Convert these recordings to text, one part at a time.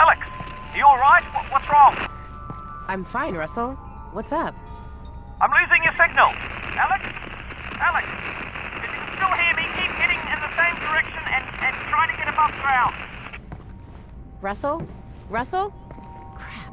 Alyx, you alright? What's wrong? I'm fine, Russell. What's up? I'm losing your signal. Alyx? Alyx? If you can still hear me, keep heading in the same direction and try to get above ground. Russell? Russell? Crap.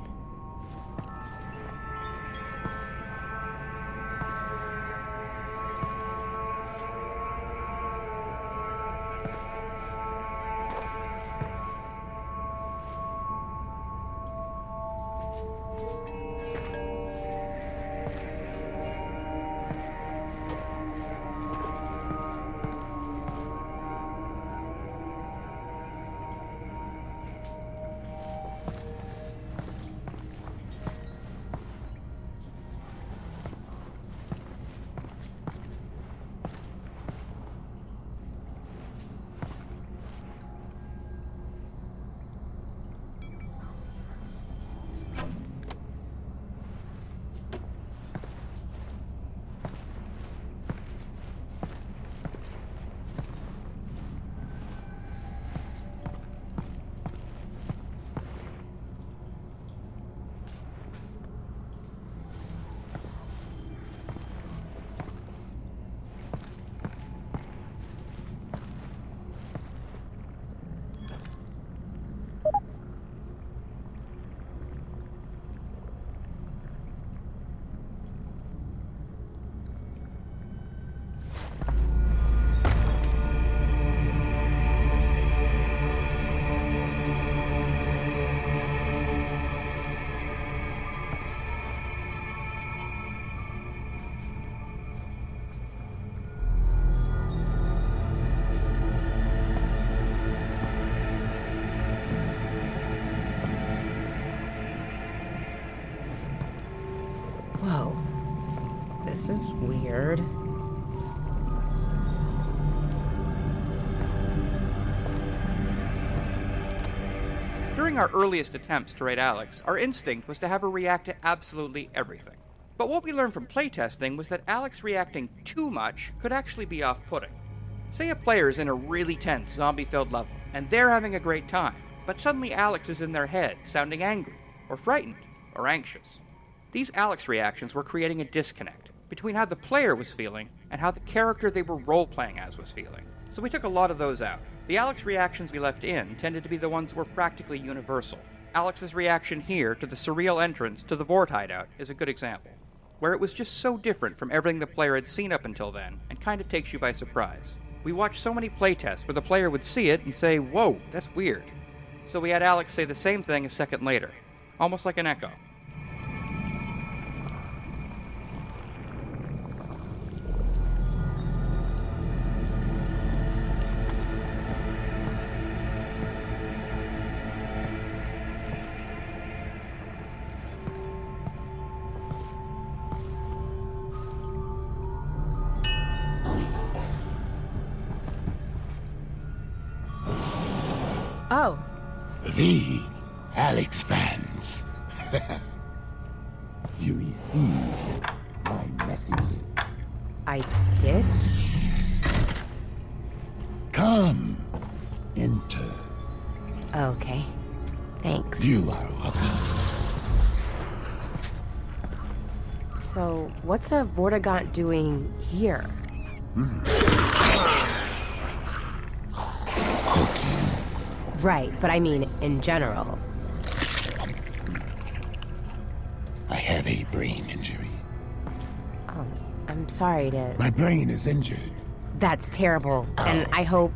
Whoa. This is weird. During our earliest attempts to raid Alyx, our instinct was to have her react to absolutely everything. But what we learned from playtesting was that Alyx reacting too much could actually be off-putting. Say a player's in a really tense, zombie-filled level, and they're having a great time, but suddenly Alyx is in their head, sounding angry, or frightened, or anxious. These Alyx reactions were creating a disconnect between how the player was feeling and how the character they were role-playing as was feeling. So we took a lot of those out. The Alyx reactions we left in tended to be the ones that were practically universal. Alyx's reaction here to the surreal entrance to the Vort hideout is a good example, where it was just so different from everything the player had seen up until then and kind of takes you by surprise. We watched so many playtests where the player would see it and say, "Whoa, that's weird." So we had Alyx say the same thing a second later, almost like an echo. Oh. The Alyx fans. You received my messages. I did? Come. Enter. Okay. Thanks. You are welcome. So, what's a Vortigaunt doing here? Cooking. Right, but I mean in general. I have a brain injury. Oh, I'm sorry to... My brain is injured. That's terrible, and I hope...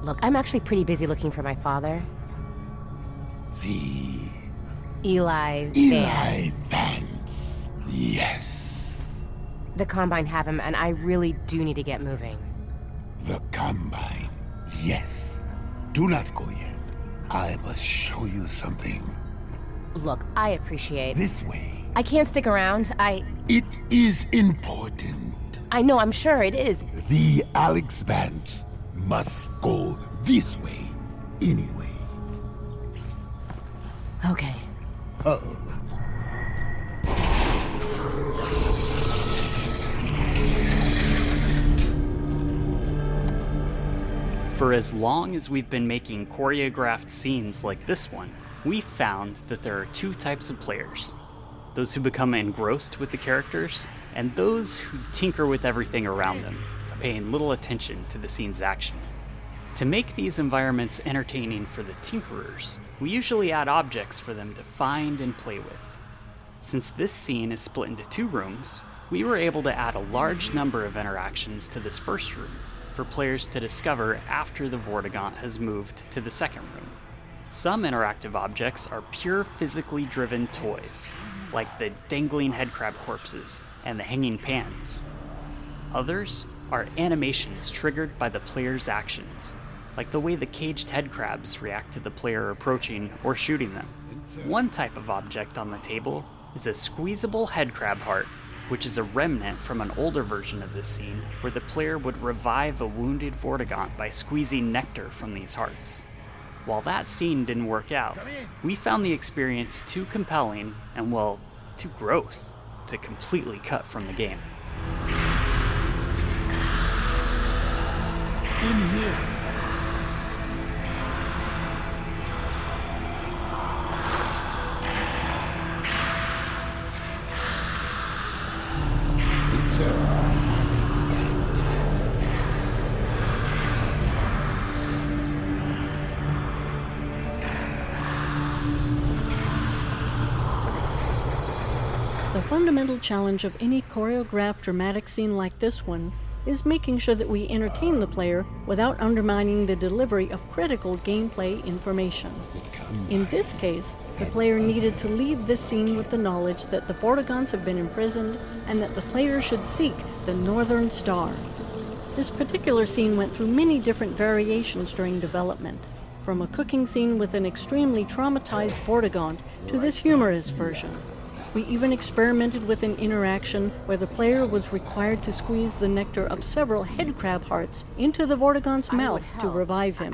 Look, I'm actually pretty busy looking for my father. The Eli Eli Vance. Vance. Yes. The Combine have him, and I really do need to get moving. The Combine. Yes. Do not go yet. I must show you something. Look, I appreciate... This way. I can't stick around. It is important. I know, I'm sure it is. The Alyx Vance must go this way anyway. Okay. Uh-oh. For as long as we've been making choreographed scenes like this one, we've found that there are two types of players. Those who become engrossed with the characters, and those who tinker with everything around them, paying little attention to the scene's action. To make these environments entertaining for the tinkerers, we usually add objects for them to find and play with. Since this scene is split into 2 rooms, we were able to add a large number of interactions to this first room for players to discover after the Vortigaunt has moved to the second room. Some interactive objects are pure physically driven toys, like the dangling headcrab corpses and the hanging pans. Others are animations triggered by the player's actions, like the way the caged headcrabs react to the player approaching or shooting them. One type of object on the table is a squeezable headcrab heart, which is a remnant from an older version of this scene where the player would revive a wounded Vortigaunt by squeezing nectar from these hearts. While that scene didn't work out, we found the experience too compelling and, well, too gross to completely cut from the game. In here. The fundamental challenge of any choreographed dramatic scene like this one is making sure that we entertain the player without undermining the delivery of critical gameplay information. In this case, the player needed to leave this scene with the knowledge that the Vortigaunts have been imprisoned and that the player should seek the Northern Star. This particular scene went through many different variations during development, from a cooking scene with an extremely traumatized Vortigaunt to this humorous version. We even experimented with an interaction where the player was required to squeeze the nectar of several headcrab hearts into the Vortigaunt's mouth to revive him.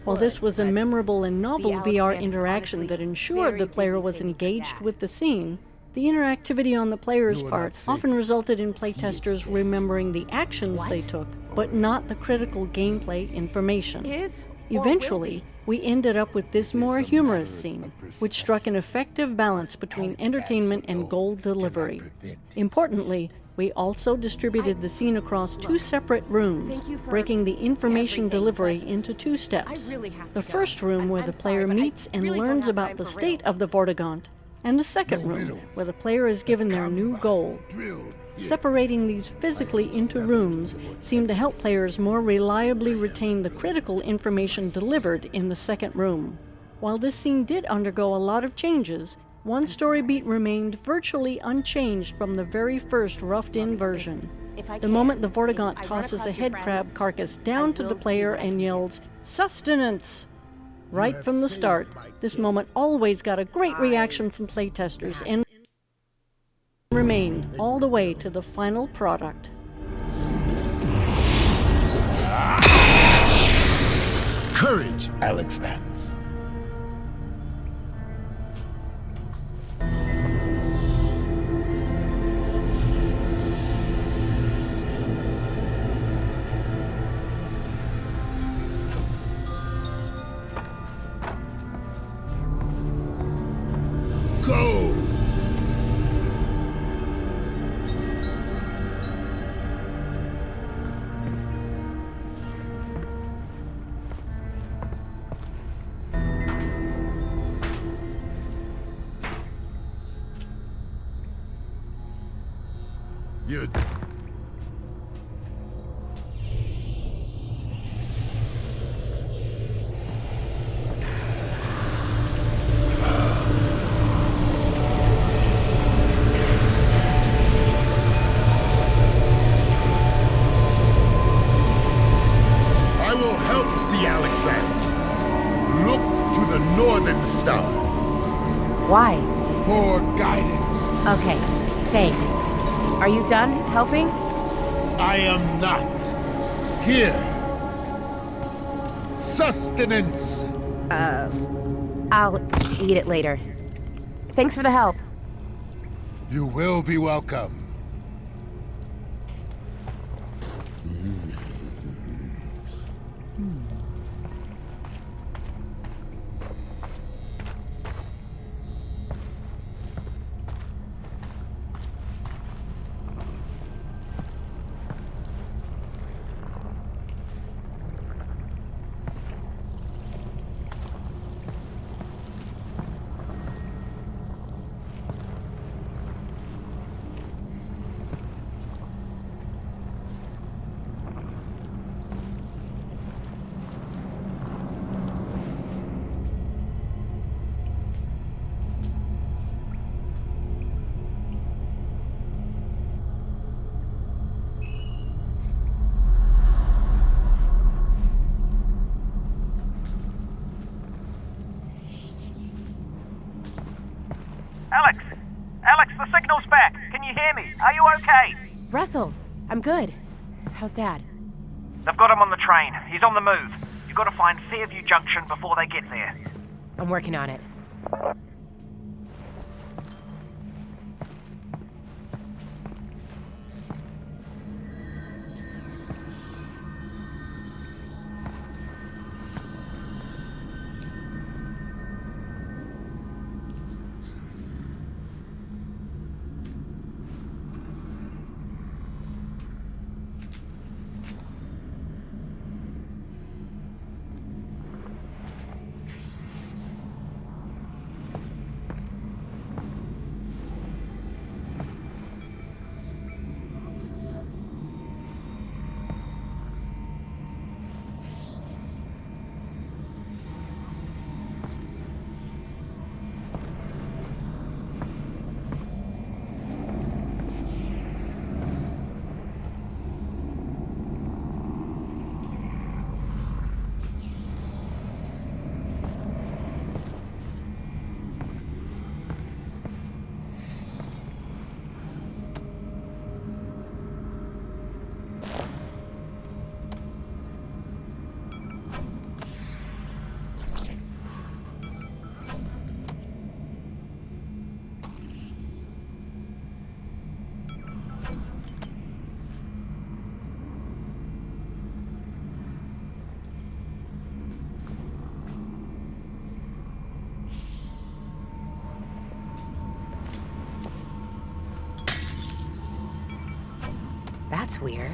While this was a memorable and novel VR interaction that ensured the player was engaged with the scene, the interactivity on the player's part often resulted in playtesters remembering the actions they took, but not the critical gameplay information. Eventually, we ended up with this more humorous scene, which struck an effective balance between entertainment and goal delivery. Importantly, we also distributed the scene across 2 separate rooms, breaking the information delivery into 2 steps. The first room where the player meets and learns about the state of the Vortigaunt, and the second room where the player is given their new goal. Separating these physically into rooms seemed to help players more reliably retain the critical information delivered in the second room. While this scene did undergo a lot of changes, one story beat remained virtually unchanged from the very first roughed-in version. The moment the Vortigaunt tosses a headcrab carcass down to the player and yells, "Sustenance!" Right from the start, this moment always got a great reaction from playtesters and remained all the way to the final product. Courage, Alyx Vance. Go! You... I will help the Alyx lands. Look to the northern star Why? for guidance. Okay, thanks. Are you done helping? I am not. Here. Sustenance. I'll eat it later. Thanks for the help. You will be welcome. Alyx! Alyx, the signal's back. Can you hear me? Are you okay? Russell, I'm good. How's Dad? They've got him on the train. He's on the move. You've got to find Fairview Junction before they get there. I'm working on it. That's weird.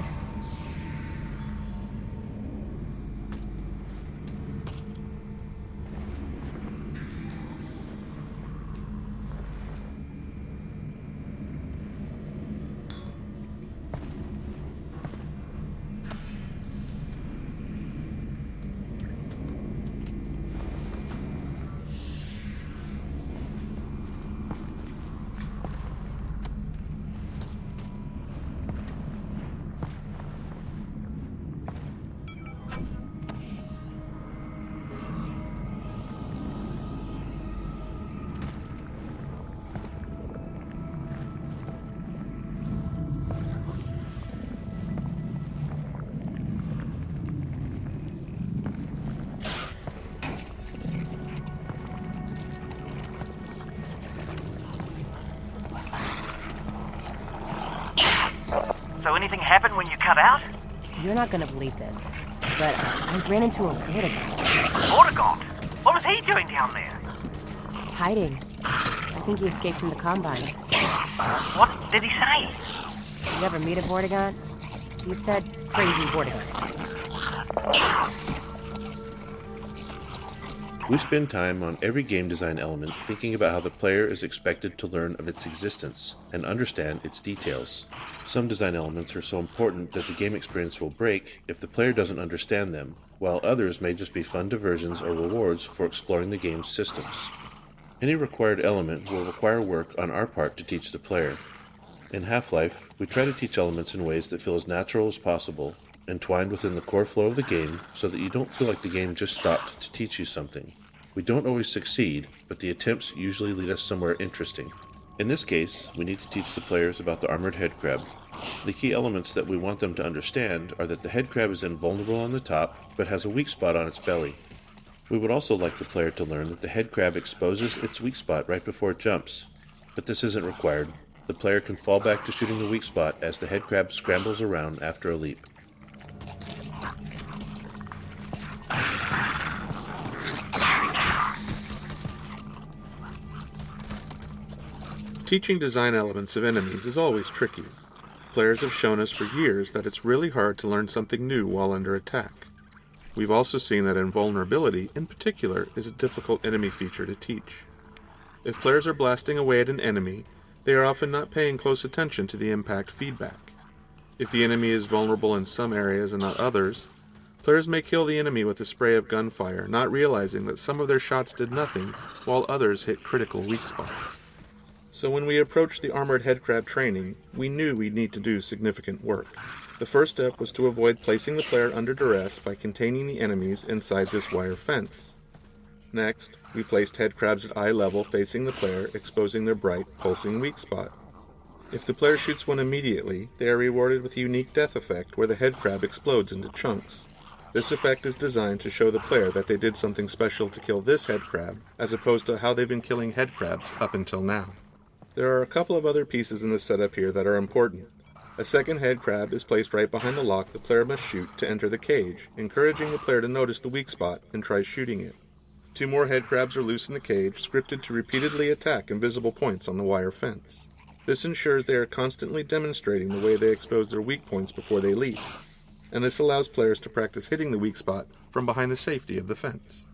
So anything happened when you cut out? You're not gonna believe this, but I ran into a Vortigaunt. Vortigaunt? What was he doing down there? Hiding. I think he escaped from the Combine. What did he say? Did you ever meet a Vortigaunt? He said crazy Vortigaunt stuff. We spend time on every game design element thinking about how the player is expected to learn of its existence and understand its details. Some design elements are so important that the game experience will break if the player doesn't understand them, while others may just be fun diversions or rewards for exploring the game's systems. Any required element will require work on our part to teach the player. In Half-Life, we try to teach elements in ways that feel as natural as possible, entwined within the core flow of the game so that you don't feel like the game just stopped to teach you something. We don't always succeed, but the attempts usually lead us somewhere interesting. In this case, we need to teach the players about the armored headcrab. The key elements that we want them to understand are that the headcrab is invulnerable on the top, but has a weak spot on its belly. We would also like the player to learn that the headcrab exposes its weak spot right before it jumps, but this isn't required. The player can fall back to shooting the weak spot as the headcrab scrambles around after a leap. Teaching design elements of enemies is always tricky. Players have shown us for years that it's really hard to learn something new while under attack. We've also seen that invulnerability, in particular, is a difficult enemy feature to teach. If players are blasting away at an enemy, they are often not paying close attention to the impact feedback. If the enemy is vulnerable in some areas and not others, players may kill the enemy with a spray of gunfire, not realizing that some of their shots did nothing, while others hit critical weak spots. So when we approached the armored headcrab training, we knew we'd need to do significant work. The first step was to avoid placing the player under duress by containing the enemies inside this wire fence. Next, we placed headcrabs at eye level facing the player, exposing their bright, pulsing weak spot. If the player shoots one immediately, they are rewarded with a unique death effect where the headcrab explodes into chunks. This effect is designed to show the player that they did something special to kill this headcrab, as opposed to how they've been killing headcrabs up until now. There are a couple of other pieces in the setup here that are important. A second headcrab is placed right behind the lock the player must shoot to enter the cage, encouraging the player to notice the weak spot and try shooting it. 2 more headcrabs are loose in the cage, scripted to repeatedly attack invisible points on the wire fence. This ensures they are constantly demonstrating the way they expose their weak points before they leap, and this allows players to practice hitting the weak spot from behind the safety of the fence.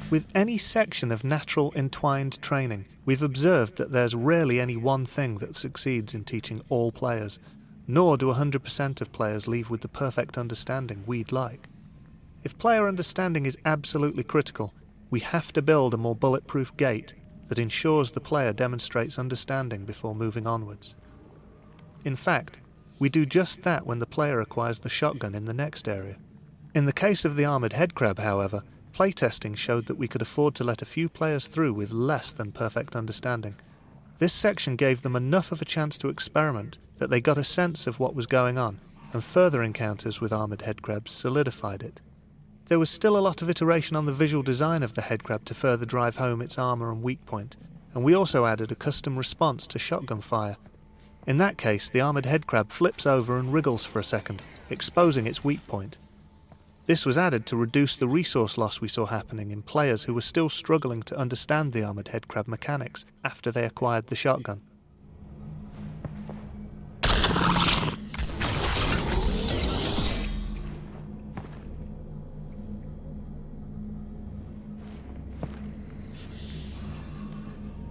With any section of natural entwined training, we've observed that there's rarely any one thing that succeeds in teaching all players, nor do 100% of players leave with the perfect understanding we'd like. If player understanding is absolutely critical, we have to build a more bulletproof gate that ensures the player demonstrates understanding before moving onwards. In fact, we do just that when the player acquires the shotgun in the next area. In the case of the armoured headcrab, however, playtesting showed that we could afford to let a few players through with less than perfect understanding. This section gave them enough of a chance to experiment that they got a sense of what was going on, and further encounters with armoured headcrabs solidified it. There was still a lot of iteration on the visual design of the headcrab to further drive home its armour and weak point, and we also added a custom response to shotgun fire. In that case, the armoured headcrab flips over and wriggles for a second, exposing its weak point. This was added to reduce the resource loss we saw happening in players who were still struggling to understand the armoured headcrab mechanics after they acquired the shotgun.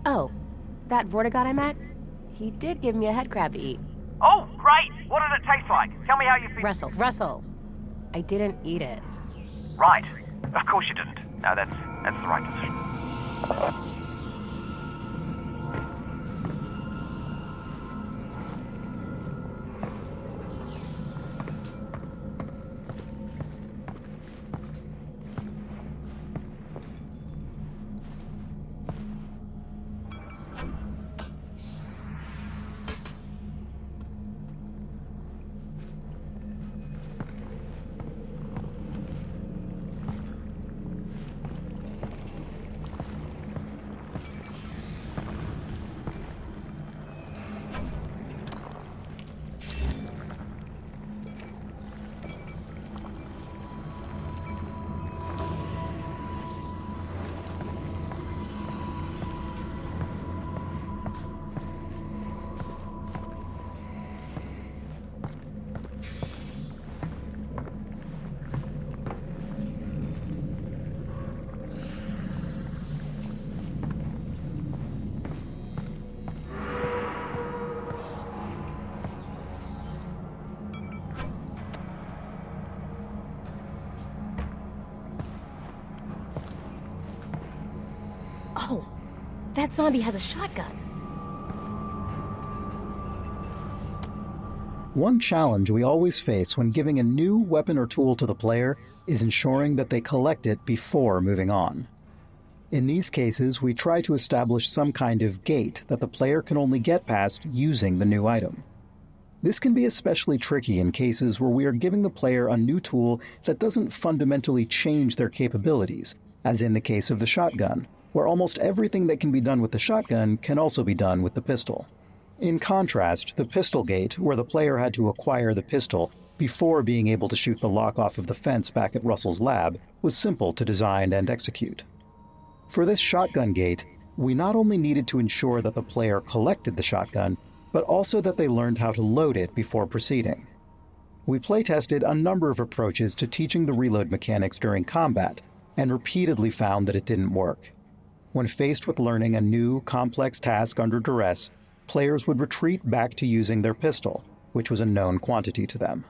Oh, that Vortigaunt I met? He did give me a headcrab to eat. Oh, great! What did it taste like? Tell me how you feel. Russell. I didn't eat it. Right. Of course you didn't. No, that's the right decision. Oh, that zombie has a shotgun. One challenge we always face when giving a new weapon or tool to the player is ensuring that they collect it before moving on. In these cases, we try to establish some kind of gate that the player can only get past using the new item. This can be especially tricky in cases where we are giving the player a new tool that doesn't fundamentally change their capabilities, as in the case of the shotgun, where almost everything that can be done with the shotgun can also be done with the pistol. In contrast, the pistol gate, where the player had to acquire the pistol before being able to shoot the lock off of the fence back at Russell's lab, was simple to design and execute. For this shotgun gate, we not only needed to ensure that the player collected the shotgun, but also that they learned how to load it before proceeding. We playtested a number of approaches to teaching the reload mechanics during combat, and repeatedly found that it didn't work. When faced with learning a new, complex task under duress, players would retreat back to using their pistol, which was a known quantity to them.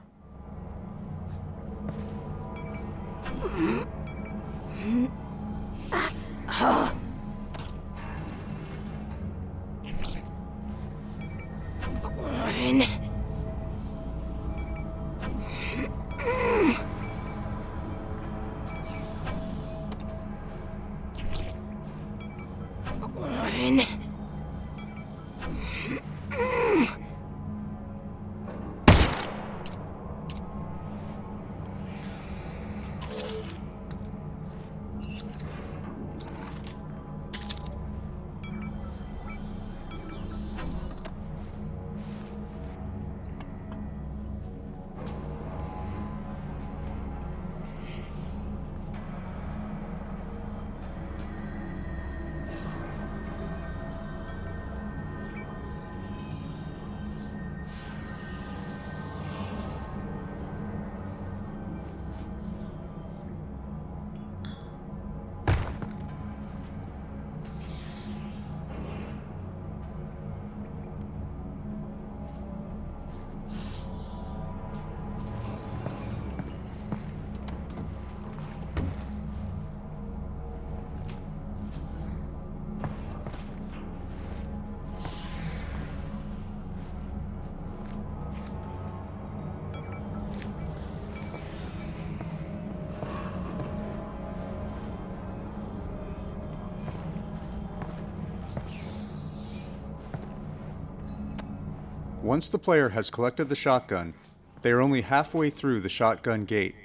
Once the player has collected the shotgun, they are only halfway through the shotgun gate.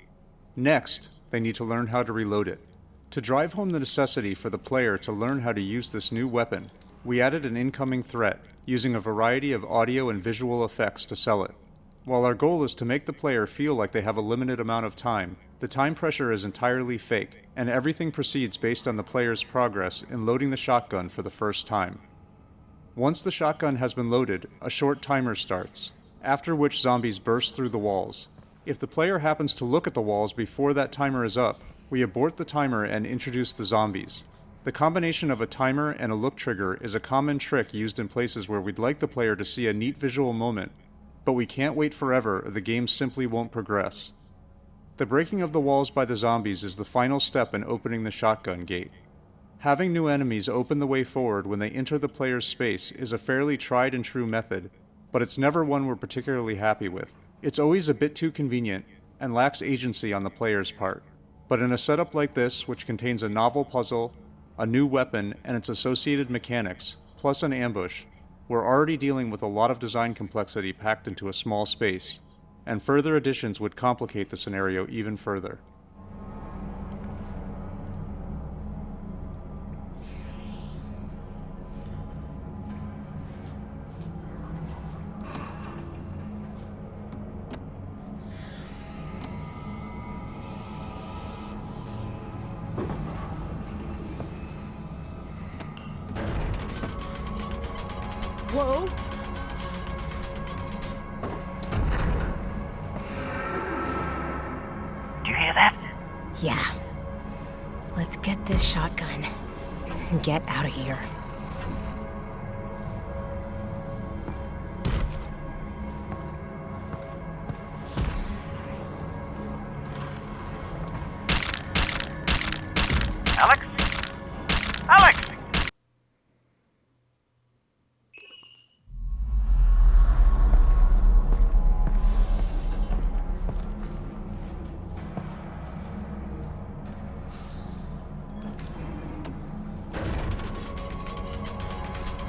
Next, they need to learn how to reload it. To drive home the necessity for the player to learn how to use this new weapon, we added an incoming threat, using a variety of audio and visual effects to sell it. While our goal is to make the player feel like they have a limited amount of time, the time pressure is entirely fake, and everything proceeds based on the player's progress in loading the shotgun for the first time. Once the shotgun has been loaded, a short timer starts, after which zombies burst through the walls. If the player happens to look at the walls before that timer is up, we abort the timer and introduce the zombies. The combination of a timer and a look trigger is a common trick used in places where we'd like the player to see a neat visual moment, but we can't wait forever or the game simply won't progress. The breaking of the walls by the zombies is the final step in opening the shotgun gate. Having new enemies open the way forward when they enter the player's space is a fairly tried and true method, but it's never one we're particularly happy with. It's always a bit too convenient and lacks agency on the player's part. But in a setup like this, which contains a novel puzzle, a new weapon, and its associated mechanics, plus an ambush, we're already dealing with a lot of design complexity packed into a small space, and further additions would complicate the scenario even further. Whoa! Do you hear that? Yeah. Let's get this shotgun and get out of here. Alyx? Alyx!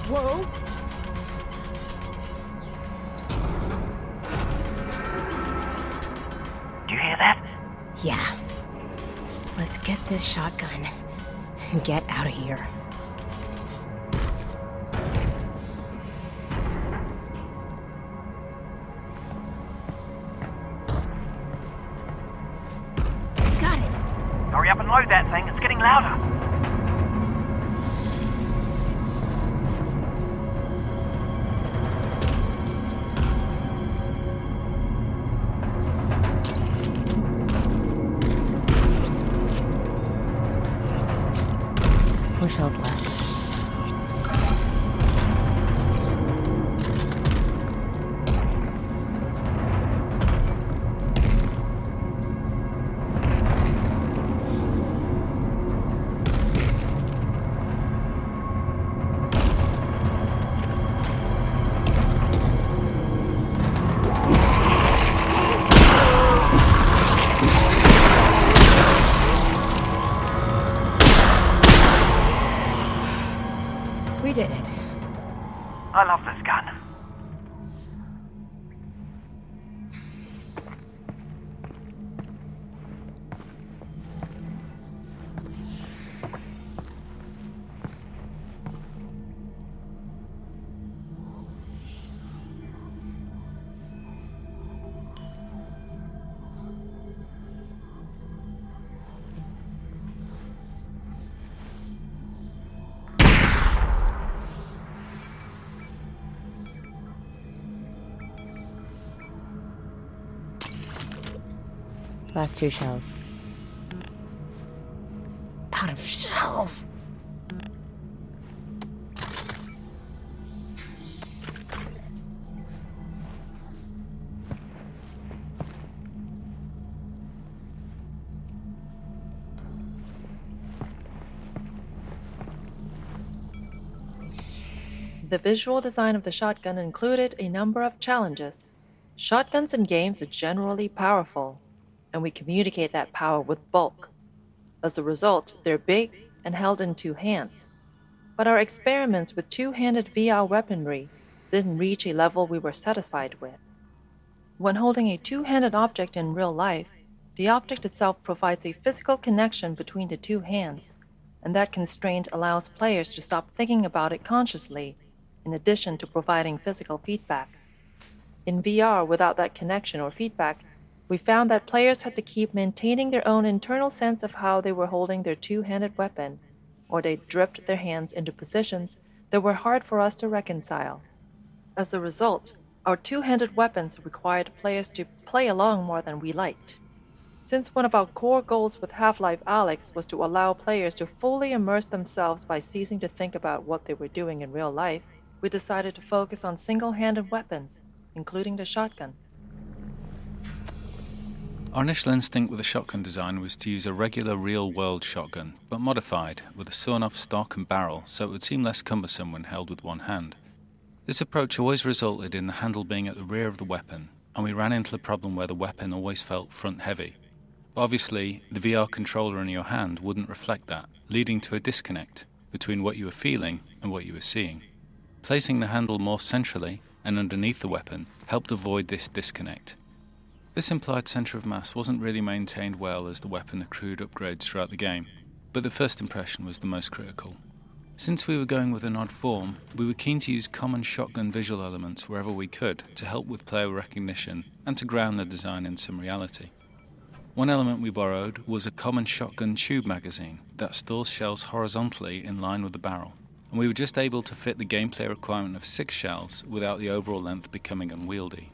Whoa! Do you hear that? Yeah. Let's get this shotgun and get out of here. Got it. Hurry up and load that thing. It's getting louder. Four shells left. We did it. I love this gun. Last two shells. Out of shells. The visual design of the shotgun included a number of challenges. Shotguns in games are generally powerful, and we communicate that power with bulk. As a result, they're big and held in two hands. But our experiments with two-handed VR weaponry didn't reach a level we were satisfied with. When holding a two-handed object in real life, the object itself provides a physical connection between the two hands, and that constraint allows players to stop thinking about it consciously, in addition to providing physical feedback. In VR, without that connection or feedback, we found that players had to keep maintaining their own internal sense of how they were holding their two-handed weapon, or they dripped their hands into positions that were hard for us to reconcile. As a result, our two-handed weapons required players to play along more than we liked. Since one of our core goals with Half-Life Alyx was to allow players to fully immerse themselves by ceasing to think about what they were doing in real life, we decided to focus on single-handed weapons, including the shotgun. Our initial instinct with the shotgun design was to use a regular real-world shotgun, but modified, with a sawn-off stock and barrel so it would seem less cumbersome when held with one hand. This approach always resulted in the handle being at the rear of the weapon, and we ran into the problem where the weapon always felt front-heavy. Obviously, the VR controller in your hand wouldn't reflect that, leading to a disconnect between what you were feeling and what you were seeing. Placing the handle more centrally and underneath the weapon helped avoid this disconnect. This implied centre of mass wasn't really maintained well as the weapon accrued upgrades throughout the game, but the first impression was the most critical. Since we were going with an odd form, we were keen to use common shotgun visual elements wherever we could to help with player recognition and to ground the design in some reality. One element we borrowed was a common shotgun tube magazine that stores shells horizontally in line with the barrel, and we were just able to fit the gameplay requirement of 6 shells without the overall length becoming unwieldy.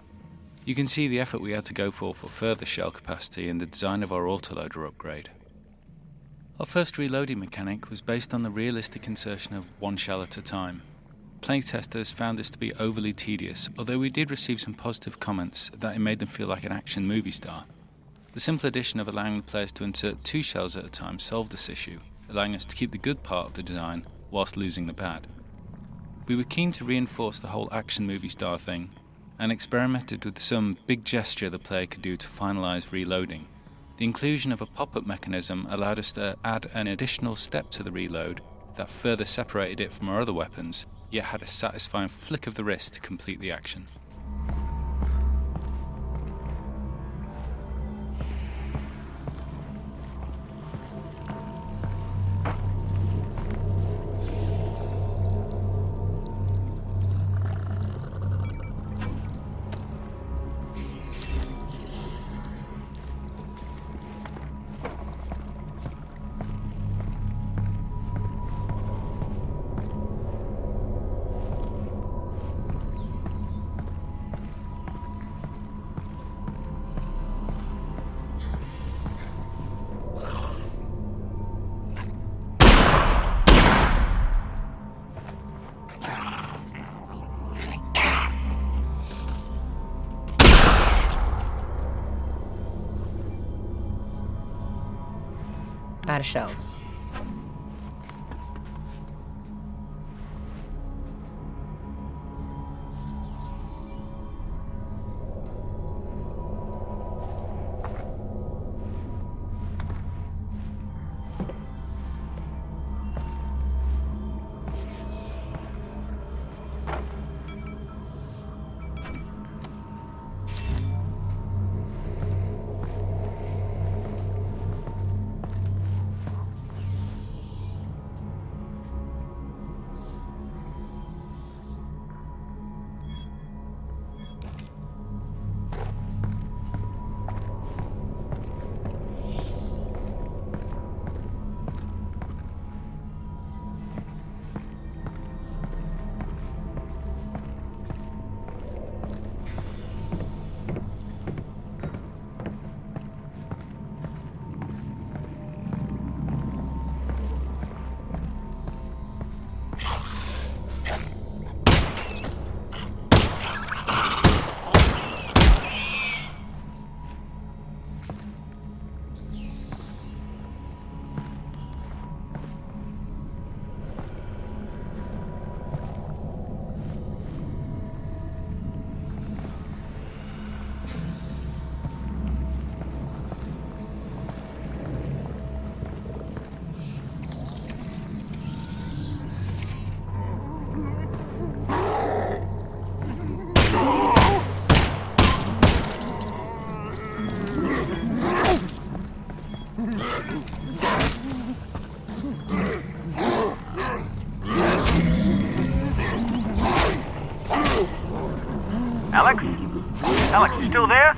You can see the effort we had to go for further shell capacity in the design of our autoloader upgrade. Our first reloading mechanic was based on the realistic insertion of 1 shell at a time. Playtesters found this to be overly tedious, although we did receive some positive comments that it made them feel like an action movie star. The simple addition of allowing the players to insert 2 shells at a time solved this issue, allowing us to keep the good part of the design whilst losing the bad. We were keen to reinforce the whole action movie star thing, and experimented with some big gesture the player could do to finalise reloading. The inclusion of a pop-up mechanism allowed us to add an additional step to the reload that further separated it from our other weapons, yet had a satisfying flick of the wrist to complete the action. Out of shells. Alex? Alex, you still there?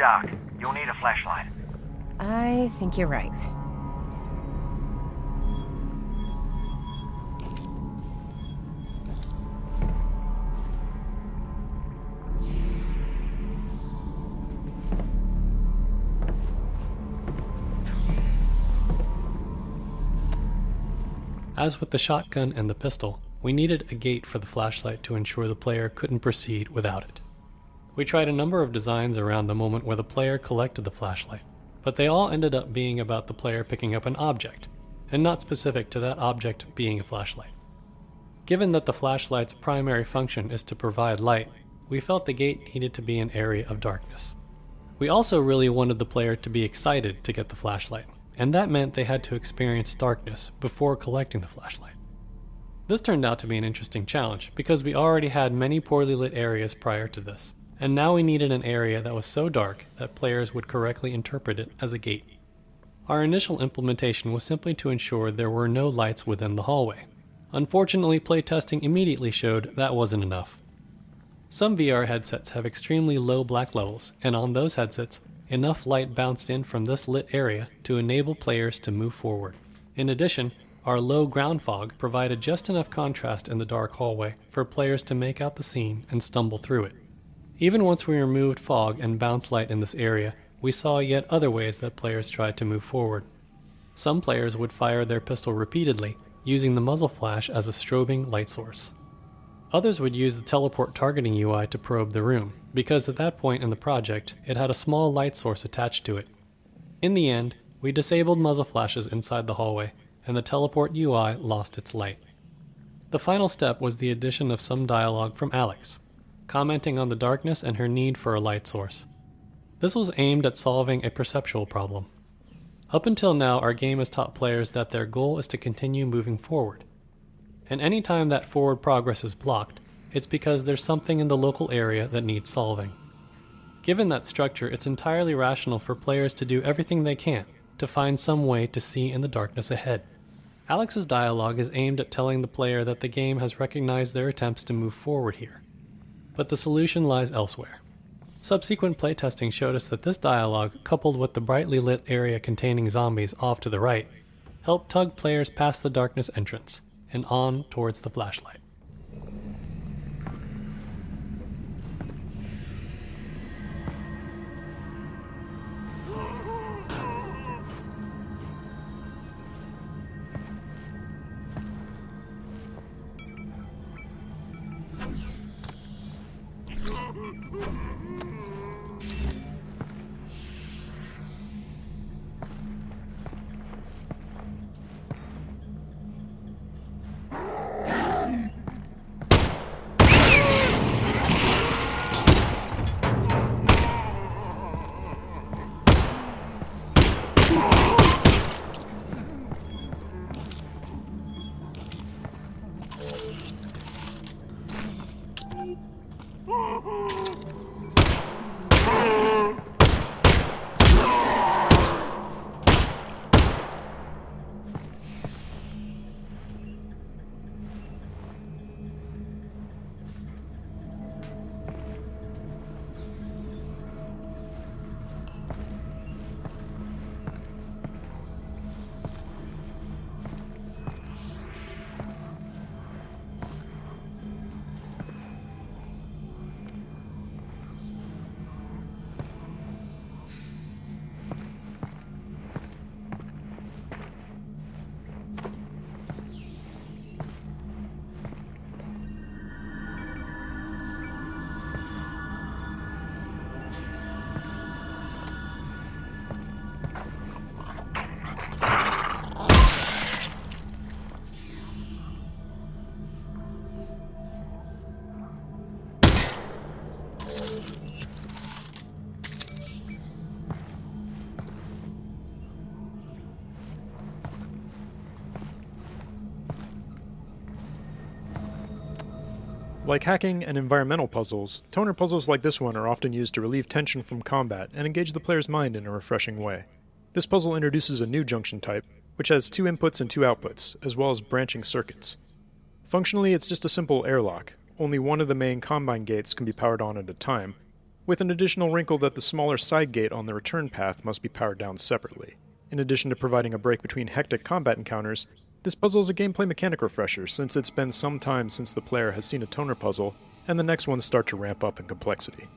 dark. You'll need a flashlight. I think you're right. As with the shotgun and the pistol, we needed a gate for the flashlight to ensure the player couldn't proceed without it. We tried a number of designs around the moment where the player collected the flashlight, but they all ended up being about the player picking up an object, and not specific to that object being a flashlight. Given that the flashlight's primary function is to provide light, we felt the gate needed to be an area of darkness. We also really wanted the player to be excited to get the flashlight, and that meant they had to experience darkness before collecting the flashlight. This turned out to be an interesting challenge because we already had many poorly lit areas prior to this, and now we needed an area that was so dark that players would correctly interpret it as a gate. Our initial implementation was simply to ensure there were no lights within the hallway. Unfortunately, playtesting immediately showed that wasn't enough. Some VR headsets have extremely low black levels, and on those headsets, enough light bounced in from this lit area to enable players to move forward. In addition, our low ground fog provided just enough contrast in the dark hallway for players to make out the scene and stumble through it. Even once we removed fog and bounce light in this area, we saw yet other ways that players tried to move forward. Some players would fire their pistol repeatedly, using the muzzle flash as a strobing light source. Others would use the teleport targeting UI to probe the room, because at that point in the project, it had a small light source attached to it. In the end, we disabled muzzle flashes inside the hallway, and the teleport UI lost its light. The final step was the addition of some dialogue from Alyx, commenting on the darkness and her need for a light source. This was aimed at solving a perceptual problem. Up until now, our game has taught players that their goal is to continue moving forward. And any time that forward progress is blocked, it's because there's something in the local area that needs solving. Given that structure, it's entirely rational for players to do everything they can to find some way to see in the darkness ahead. Alyx's dialogue is aimed at telling the player that the game has recognized their attempts to move forward here, but the solution lies elsewhere. Subsequent playtesting showed us that this dialogue, coupled with the brightly lit area containing zombies off to the right, helped tug players past the darkness entrance and on towards the flashlight. Like hacking and environmental puzzles, toner puzzles like this one are often used to relieve tension from combat and engage the player's mind in a refreshing way. This puzzle introduces a new junction type, which has 2 inputs and 2 outputs, as well as branching circuits. Functionally, it's just a simple airlock. Only one of the main combine gates can be powered on at a time, with an additional wrinkle that the smaller side gate on the return path must be powered down separately. In addition to providing a break between hectic combat encounters, this puzzle is a gameplay mechanic refresher since it's been some time since the player has seen a toner puzzle, and the next ones start to ramp up in complexity.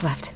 Left.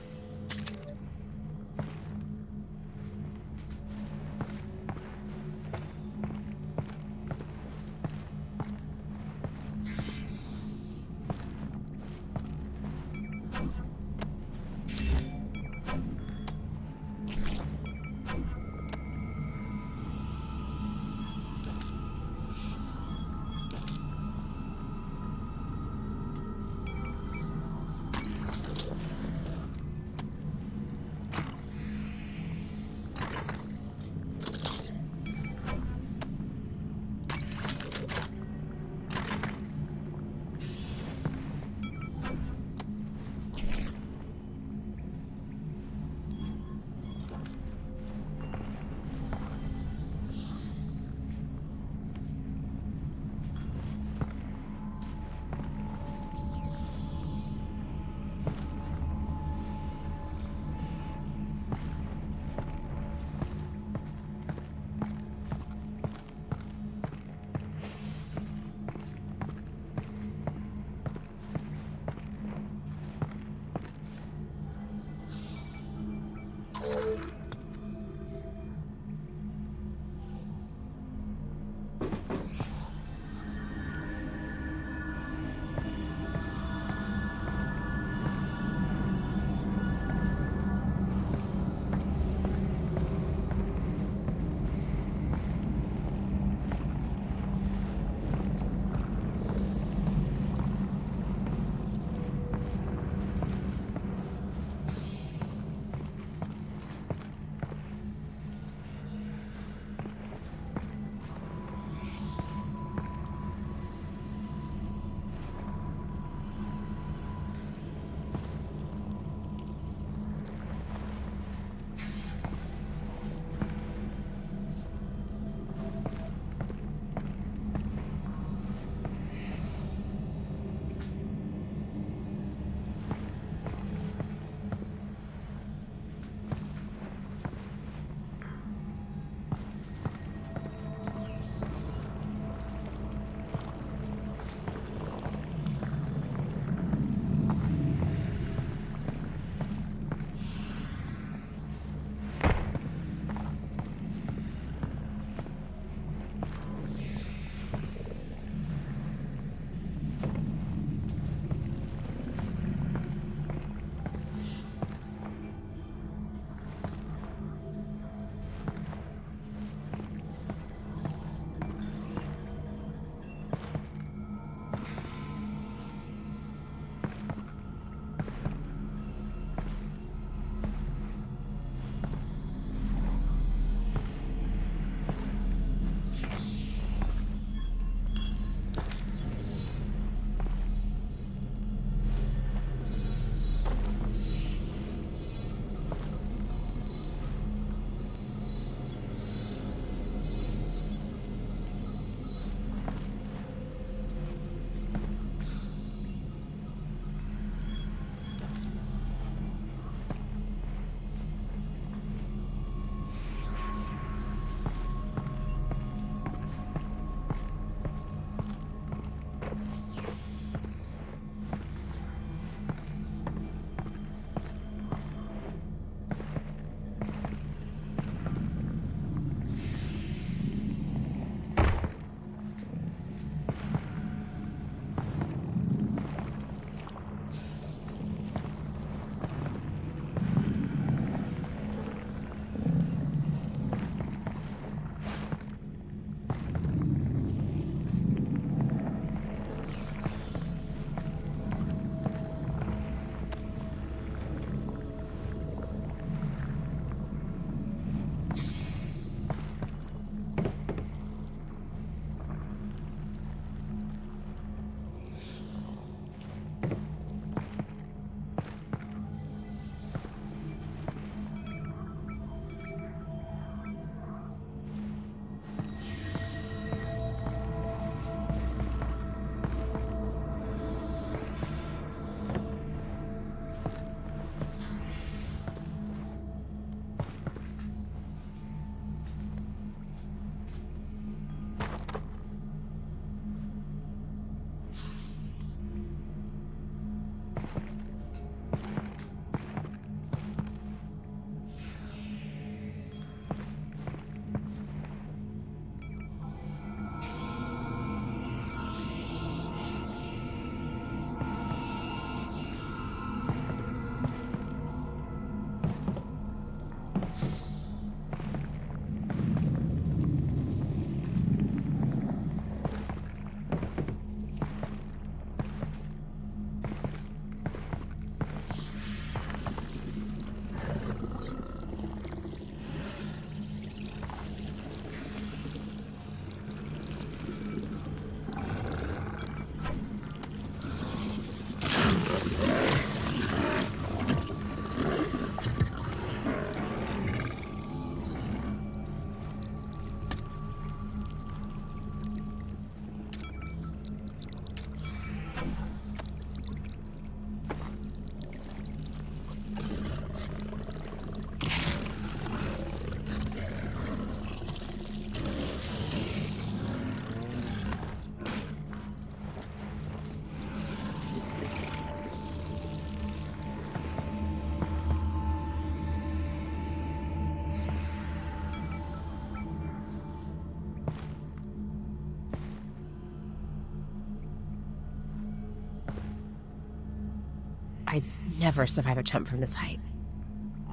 never survive a jump from this height.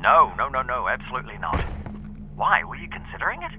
No, absolutely not. Why? Were you considering it?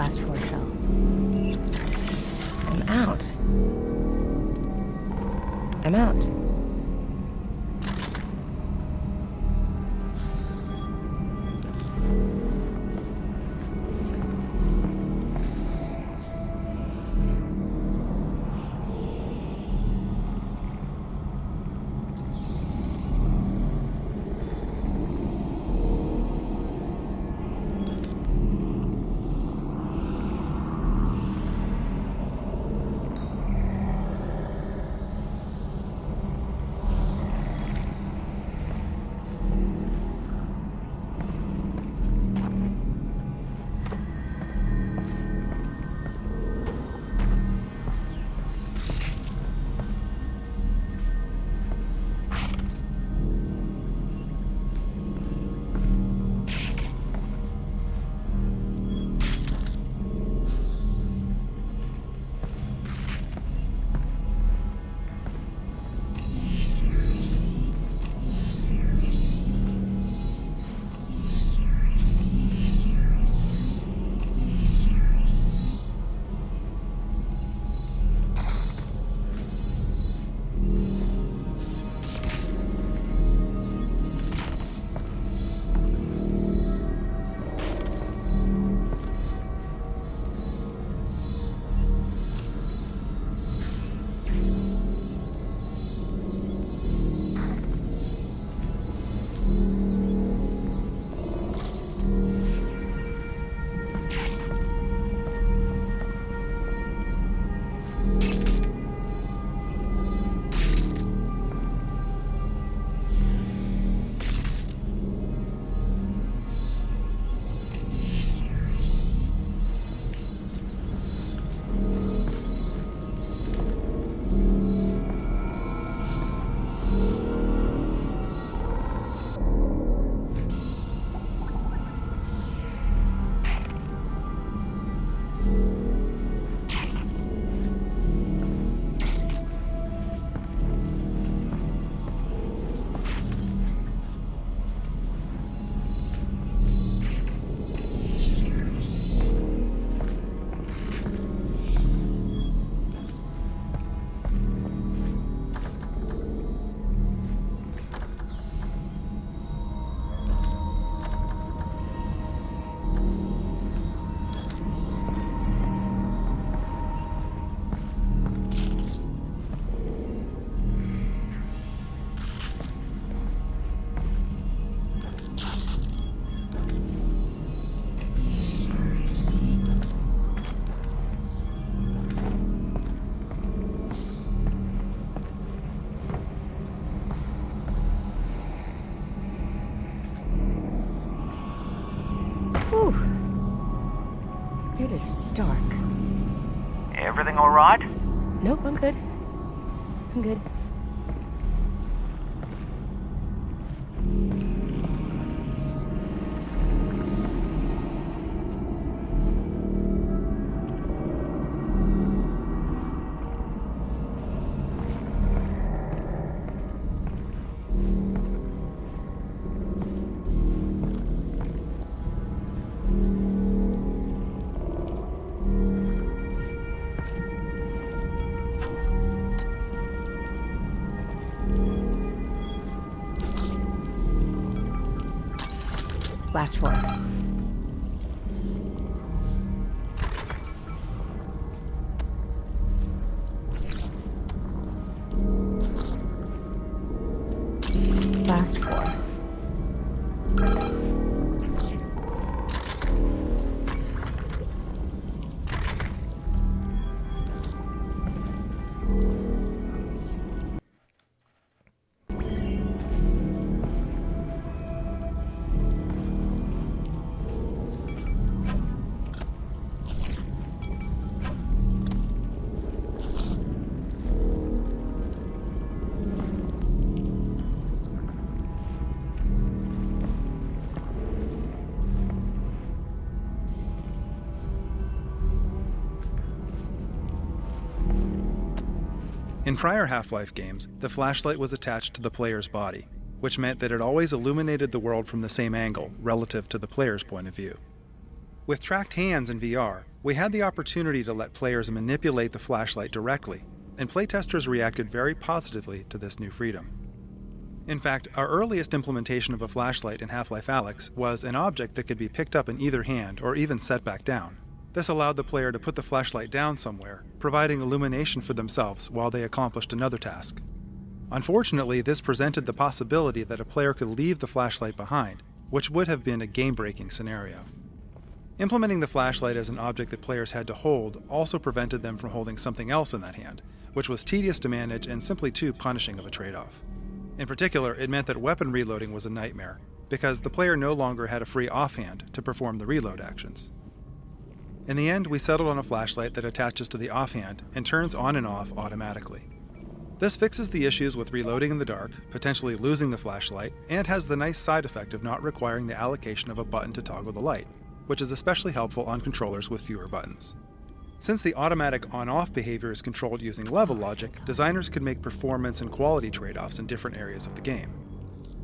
Last 4 shells. I'm out. I'm out. dark. Everything all right? Nope, I'm good. I'm good. Last floor. Last floor. In prior Half-Life games, the flashlight was attached to the player's body, which meant that it always illuminated the world from the same angle, relative to the player's point of view. With tracked hands in VR, we had the opportunity to let players manipulate the flashlight directly, and playtesters reacted very positively to this new freedom. In fact, our earliest implementation of a flashlight in Half-Life Alyx was an object that could be picked up in either hand or even set back down. This allowed the player to put the flashlight down somewhere, providing illumination for themselves while they accomplished another task. Unfortunately, this presented the possibility that a player could leave the flashlight behind, which would have been a game-breaking scenario. Implementing the flashlight as an object that players had to hold also prevented them from holding something else in that hand, which was tedious to manage and simply too punishing of a trade-off. In particular, it meant that weapon reloading was a nightmare, because the player no longer had a free offhand to perform the reload actions. In the end, we settled on a flashlight that attaches to the offhand and turns on and off automatically. This fixes the issues with reloading in the dark, potentially losing the flashlight, and has the nice side effect of not requiring the allocation of a button to toggle the light, which is especially helpful on controllers with fewer buttons. Since the automatic on-off behavior is controlled using level logic, designers could make performance and quality trade-offs in different areas of the game.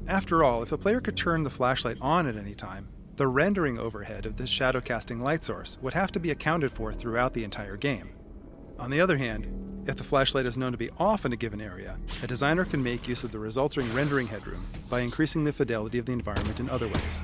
After all, if a player could turn the flashlight on at any time, the rendering overhead of this shadow-casting light source would have to be accounted for throughout the entire game. On the other hand, if the flashlight is known to be off in a given area, a designer can make use of the resulting rendering headroom by increasing the fidelity of the environment in other ways.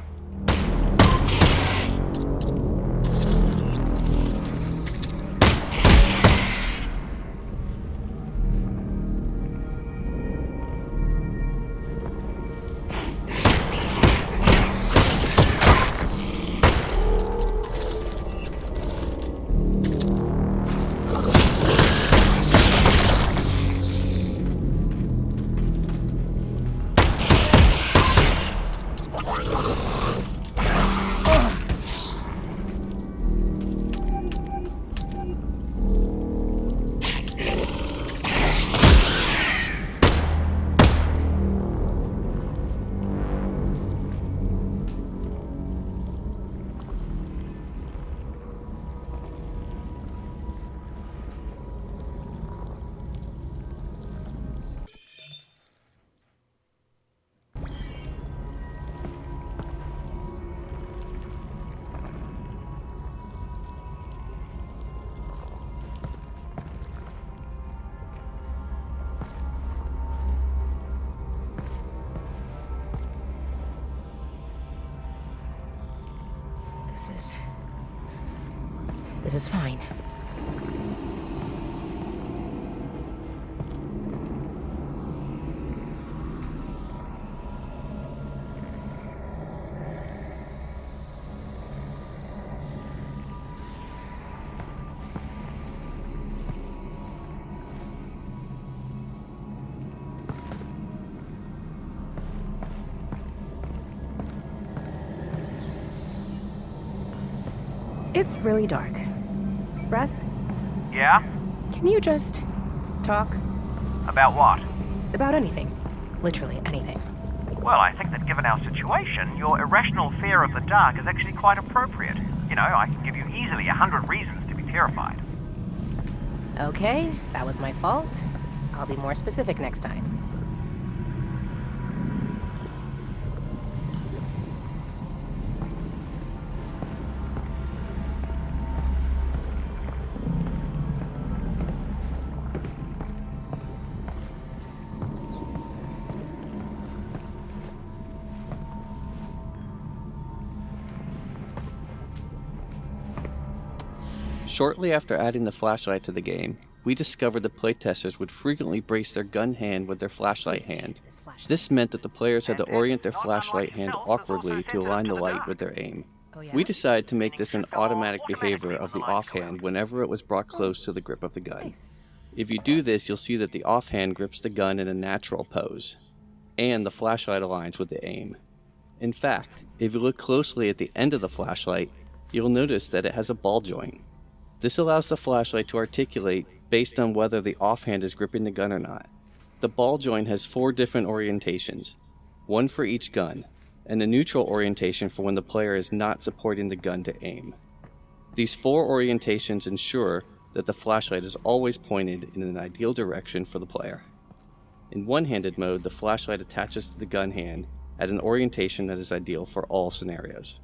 This is fine. It's really dark. Russ, Yeah? can you just talk About what? about anything? Literally anything. Well, I think that given our situation, your irrational fear of the dark is actually quite appropriate. You know, I can give you easily 100 reasons to be terrified. Okay, that was my fault. I'll be more specific next time. Shortly after adding the flashlight to the game, we discovered that playtesters would frequently brace their gun hand with their flashlight hand. This meant that the players had to orient their flashlight hand awkwardly to align the light with their aim. We decided to make this an automatic behavior of the offhand whenever it was brought close to the grip of the gun. If you do this, you'll see that the offhand grips the gun in a natural pose, and the flashlight aligns with the aim. In fact, if you look closely at the end of the flashlight, you'll notice that it has a ball joint. This allows the flashlight to articulate based on whether the offhand is gripping the gun or not. The ball joint has 4 different orientations, one for each gun, and a neutral orientation for when the player is not supporting the gun to aim. These 4 orientations ensure that the flashlight is always pointed in an ideal direction for the player. In one-handed mode, the flashlight attaches to the gun hand at an orientation that is ideal for all scenarios.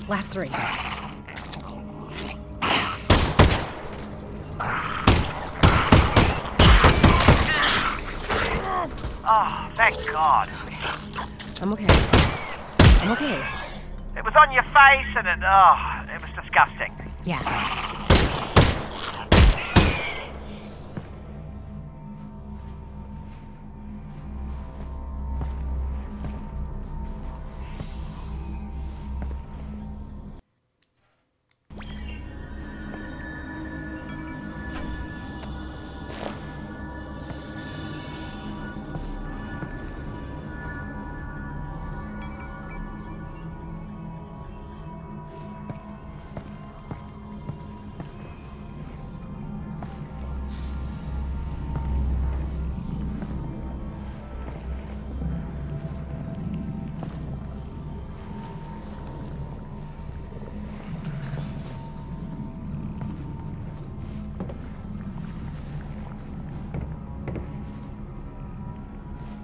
Last 3. Oh, thank God. I'm okay. I'm okay. It was on your face and it was disgusting. Yeah.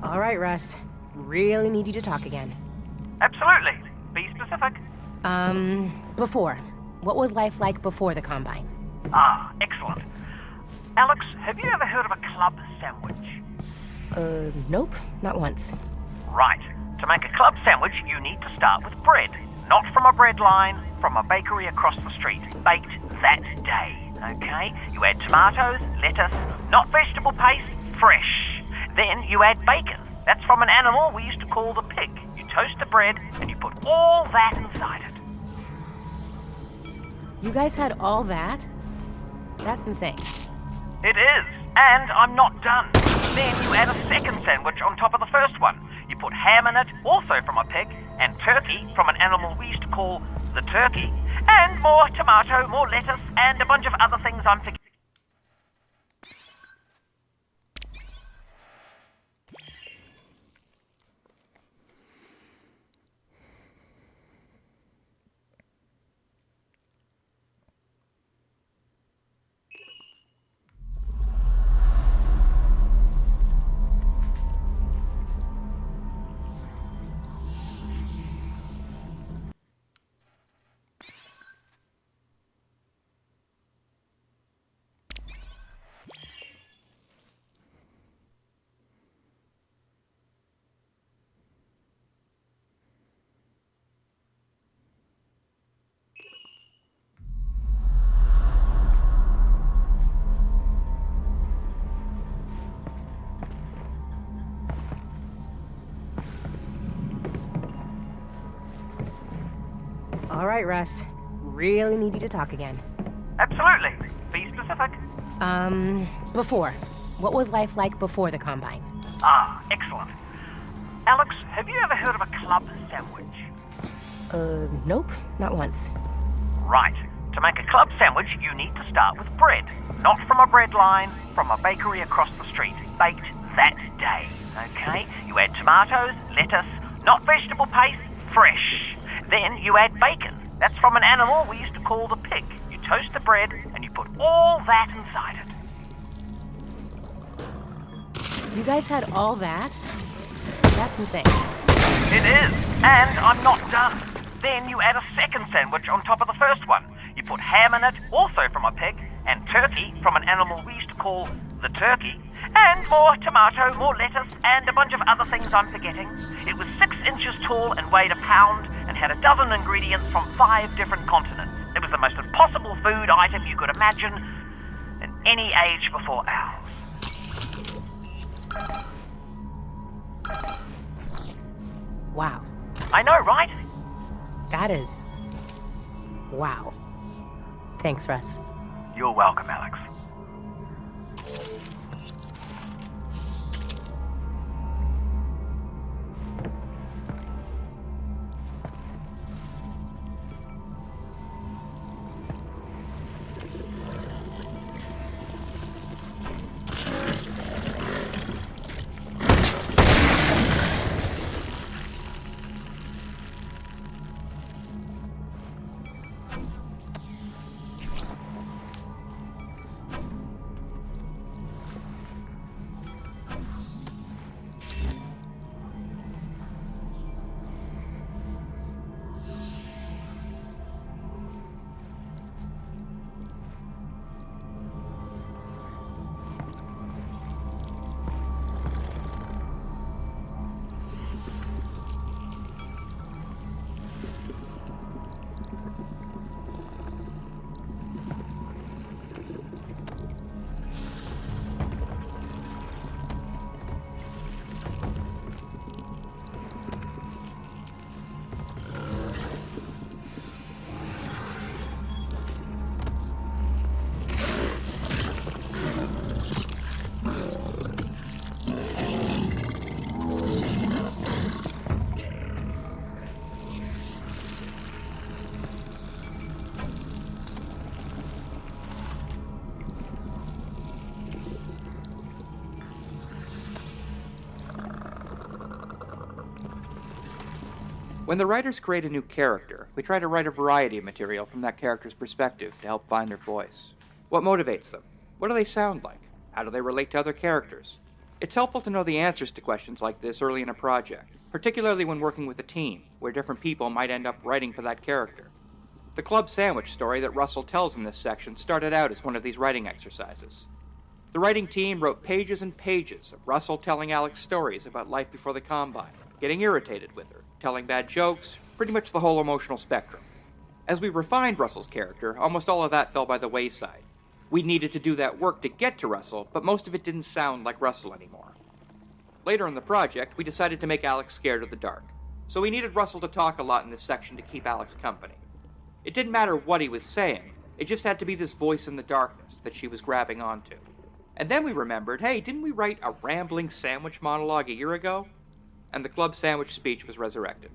All right, Russ. Really need you to talk again. Absolutely. Be specific. Before. What was life like before the Combine? Ah, excellent. Alyx, have you ever heard of a club sandwich? Nope. Not once. Right. To make a club sandwich, you need to start with bread. Not from a bread line, from a bakery across the street. Baked that day, okay? You add tomatoes, lettuce, not vegetable paste, fresh. Then you add bacon. That's from an animal we used to call the pig. You toast the bread and you put all that inside it. You guys had all that? That's insane. It is, and I'm not done. Then you add a second sandwich on top of the first one. You put ham in it, also from a pig, and turkey from an animal we used to call the turkey, and more tomato, more lettuce, and a bunch of other things I'm forgetting. All right, Russ. Really need you to talk again. Absolutely. Be specific. Before. What was life like before the Combine? Ah, excellent. Alyx, have you ever heard of a club sandwich? Nope. Not once. Right. To make a club sandwich, you need to start with bread. Not from a bread line, from a bakery across the street. Baked that day, okay? You add tomatoes, lettuce, not vegetable paste, fresh. Then you add bacon. That's from an animal we used to call the pig. You toast the bread and you put all that inside it. You guys had all that? That's insane. It is, and I'm not done. Then you add a second sandwich on top of the first one. You put ham in it, also from a pig, and turkey from an animal we used to call the turkey, and more tomato, more lettuce, and a bunch of other things I'm forgetting. It was 6 inches tall and weighed a pound, and had a dozen ingredients from 5 different continents. It was the most impossible food item you could imagine in any age before ours. Wow. I know, right? That is... wow. Thanks, Russ. You're welcome, Alyx. When the writers create a new character, we try to write a variety of material from that character's perspective to help find their voice. What motivates them? What do they sound like? How do they relate to other characters? It's helpful to know the answers to questions like this early in a project, particularly when working with a team, where different people might end up writing for that character. The club sandwich story that Russell tells in this section started out as one of these writing exercises. The writing team wrote pages and pages of Russell telling Alyx stories about life before the Combine, getting irritated with her, telling bad jokes, pretty much the whole emotional spectrum. As we refined Russell's character, almost all of that fell by the wayside. We needed to do that work to get to Russell, but most of it didn't sound like Russell anymore. Later in the project, we decided to make Alyx scared of the dark, so we needed Russell to talk a lot in this section to keep Alyx company. It didn't matter what he was saying, it just had to be this voice in the darkness that she was grabbing onto. And then we remembered, hey, didn't we write a rambling sandwich monologue a year ago? And the club sandwich speech was resurrected.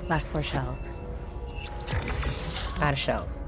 Last 4 shells. Out of shells.